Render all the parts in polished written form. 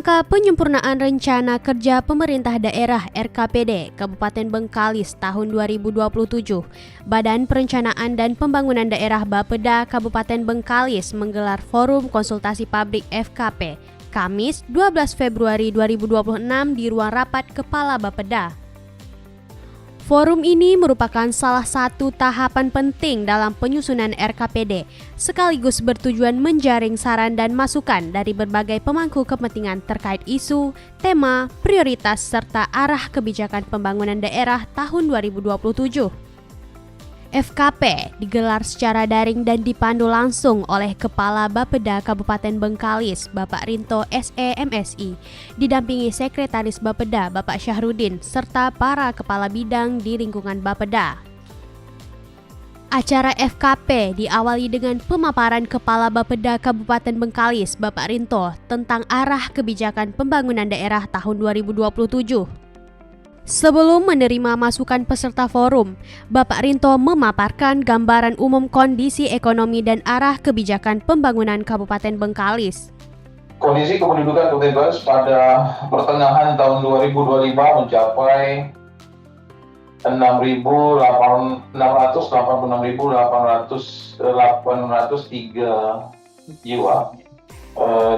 Rangka penyempurnaan Rencana Kerja Pemerintah Daerah RKPD Kabupaten Bengkalis tahun 2027, Badan Perencanaan dan Pembangunan Daerah Bapeda Kabupaten Bengkalis menggelar Forum Konsultasi Pabrik FKP, Kamis 12 Februari 2026 di Ruang Rapat Kepala Bapeda. Forum ini merupakan salah satu tahapan penting dalam penyusunan RKPD, sekaligus bertujuan menjaring saran dan masukan dari berbagai pemangku kepentingan terkait isu, tema, prioritas, serta arah kebijakan pembangunan daerah tahun 2027. FKP digelar secara daring dan dipandu langsung oleh Kepala Bapeda Kabupaten Bengkalis, Bapak Rinto SE MSI, didampingi Sekretaris Bapeda Bapak Syahrudin, serta para kepala bidang di lingkungan Bapeda. Acara FKP diawali dengan pemaparan Kepala Bapeda Kabupaten Bengkalis, Bapak Rinto, tentang arah kebijakan pembangunan daerah tahun 2027. Sebelum menerima masukan peserta forum, Bapak Rinto memaparkan gambaran umum kondisi ekonomi dan arah kebijakan pembangunan Kabupaten Bengkalis. Kondisi kependudukan Kabupaten Bengkalis pada pertengahan tahun 2025 mencapai 686.803 jiwa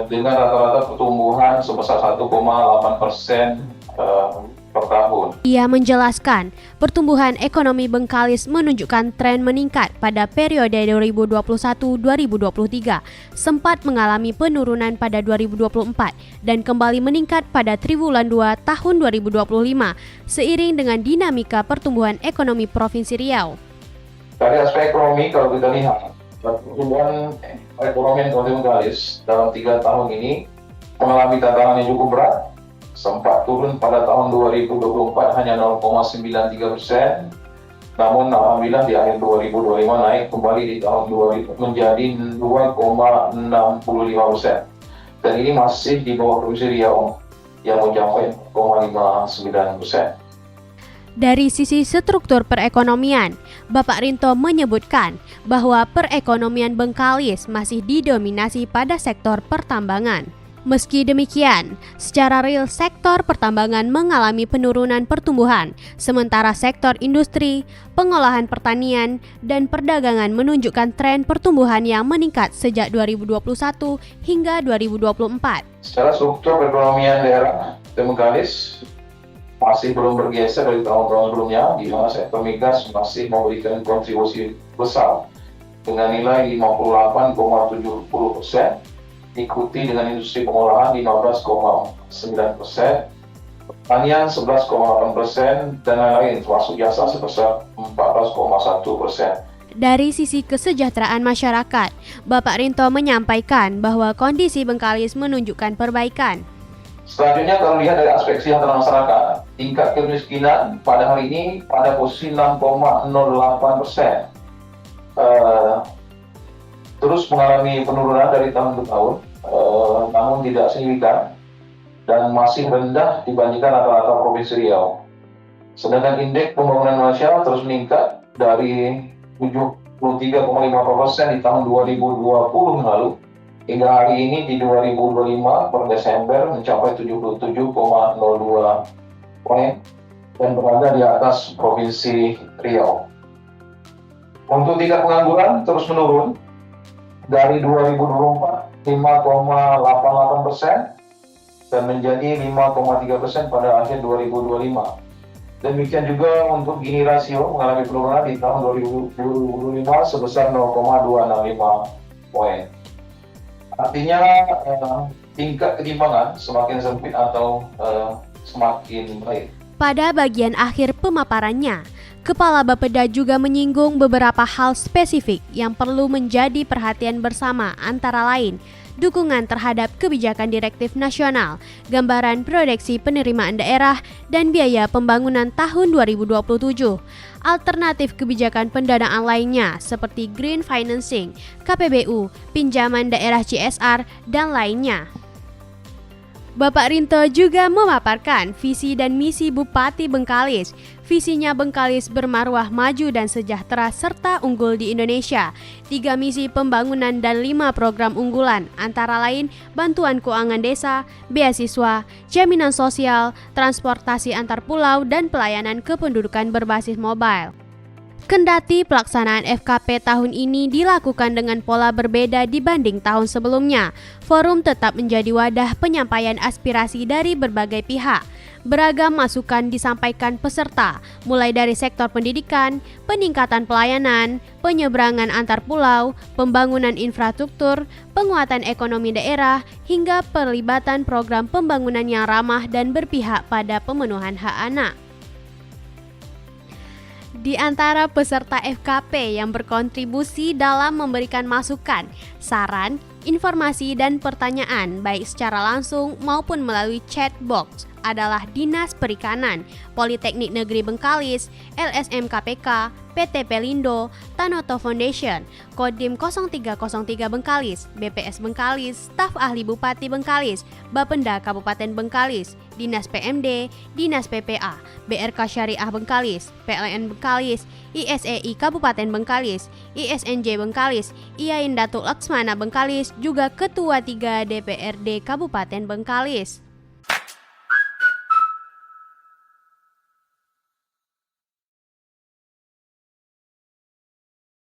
dengan rata-rata pertumbuhan sebesar 1,8% per tahun. Ia menjelaskan, pertumbuhan ekonomi Bengkalis menunjukkan tren meningkat pada periode 2021-2023, sempat mengalami penurunan pada 2024 dan kembali meningkat pada triwulan 2 tahun 2025 seiring dengan dinamika pertumbuhan ekonomi Provinsi Riau. Dari aspek ekonomi, kalau kita lihat pertumbuhan ekonomi Kabupaten Bengkalis dalam 3 tahun ini mengalami tantangan yang cukup berat. Sempat turun pada tahun 2024 hanya 0,93%, namun alhamdulillah di akhir 2025 naik kembali di tahun 2000 menjadi 2,65%. Dan ini masih di bawah Provinsi Riau yang mencapai 0,59%. Dari sisi struktur perekonomian, Bapak Rinto menyebutkan bahwa perekonomian Bengkalis masih didominasi pada sektor pertambangan. Meski demikian, secara real sektor pertambangan mengalami penurunan pertumbuhan, sementara sektor industri, pengolahan pertanian, dan perdagangan menunjukkan tren pertumbuhan yang meningkat sejak 2021 hingga 2024. Secara struktur perekonomian daerah Bengkalis masih belum bergeser dari tahun-tahun sebelumnya, di mana sektor migas masih memberikan kontribusi besar dengan nilai 58,70%. Diikuti dengan industri pengolahan 15,9%, pertanian 11,8%, dan lain-lain termasuk jasa sebesar 14,1%. Dari sisi kesejahteraan masyarakat, Bapak Rinto menyampaikan bahwa kondisi Bengkalis menunjukkan perbaikan. Selanjutnya kalau lihat dari aspek kesejahteraan masyarakat, tingkat kemiskinan pada hari ini pada posisi 6,08%. Terus mengalami penurunan dari tahun ke tahun, namun tidak signifikan dan masih rendah dibandingkan rata-rata Provinsi Riau. Sedangkan indeks pembangunan nasional terus meningkat dari 73,5% di tahun 2020 lalu hingga hari ini di 2025 per Desember mencapai 77,02 poin dan berada di atas Provinsi Riau. Untuk tingkat pengangguran terus menurun dari 2024 5,88% dan menjadi 5,3% pada akhir 2025. Demikian juga untuk Gini rasio mengalami penurunan di tahun 2025 sebesar 0,265 poin. Artinya tingkat ketimpangan semakin sempit atau semakin baik. Pada bagian akhir pemaparannya, Kepala Bapeda juga menyinggung beberapa hal spesifik yang perlu menjadi perhatian bersama, antara lain dukungan terhadap kebijakan direktif nasional, gambaran proyeksi penerimaan daerah, dan biaya pembangunan tahun 2027. Alternatif kebijakan pendanaan lainnya seperti green financing, KPBU, pinjaman daerah CSR, dan lainnya. Bapak Rinto juga memaparkan visi dan misi Bupati Bengkalis. Visinya Bengkalis bermarwah maju dan sejahtera serta unggul di Indonesia. 3 misi pembangunan dan 5 program unggulan, antara lain bantuan keuangan desa, beasiswa, jaminan sosial, transportasi antar pulau, dan pelayanan kependudukan berbasis mobile. Kendati pelaksanaan FKP tahun ini dilakukan dengan pola berbeda dibanding tahun sebelumnya, forum tetap menjadi wadah penyampaian aspirasi dari berbagai pihak. Beragam masukan disampaikan peserta, mulai dari sektor pendidikan, peningkatan pelayanan, penyeberangan antar pulau, pembangunan infrastruktur, penguatan ekonomi daerah, hingga perlibatan program pembangunan yang ramah dan berpihak pada pemenuhan hak anak. Di antara peserta FKP yang berkontribusi dalam memberikan masukan, saran, informasi, dan pertanyaan baik secara langsung maupun melalui chat box adalah Dinas Perikanan, Politeknik Negeri Bengkalis, LSM KPK, PT Pelindo, Tanoto Foundation, Kodim 0303 Bengkalis, BPS Bengkalis, Staf Ahli Bupati Bengkalis, Bapenda Kabupaten Bengkalis, Dinas PMD, Dinas PPA, BRK Syariah Bengkalis, PLN Bengkalis, ISEI Kabupaten Bengkalis, ISNJ Bengkalis, Iain Datuk Laksmana Bengkalis, juga Ketua 3 DPRD Kabupaten Bengkalis.